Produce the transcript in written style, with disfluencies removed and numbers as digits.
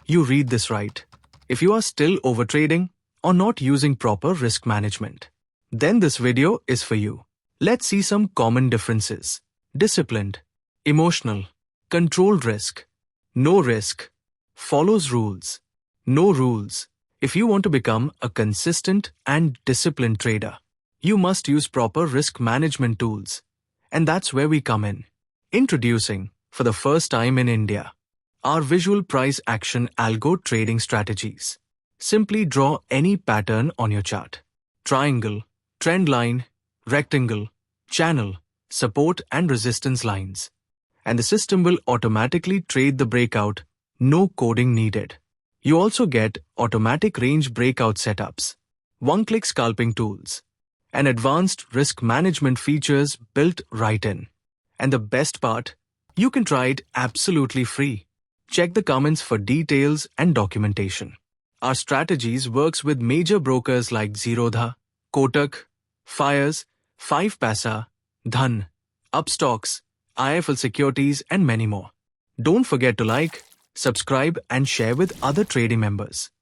You read this right. If you are still overtrading or not using proper risk management, then this video is for you. Let's see some common differences. Disciplined, emotional, controlled risk, no risk, follows rules, no rules. If you want to become a consistent and disciplined trader, you must use proper risk management tools. And that's where we come in. Introducing, for the first time in India, our visual price action algo trading strategies. Simply draw any pattern on your chart. Triangle, trend line, rectangle, channel, support and resistance lines. And the system will automatically trade the breakout, no coding needed. You also get automatic range breakout setups, one-click scalping tools, and advanced risk management features built right in. And the best part, you can try it absolutely free. Check the comments for details and documentation. Our strategies works with major brokers like Zerodha, Kotak, Fires, 5paisa, Dhan, Upstocks, IIFL Securities and many more. Don't forget to like, subscribe and share with other trading members.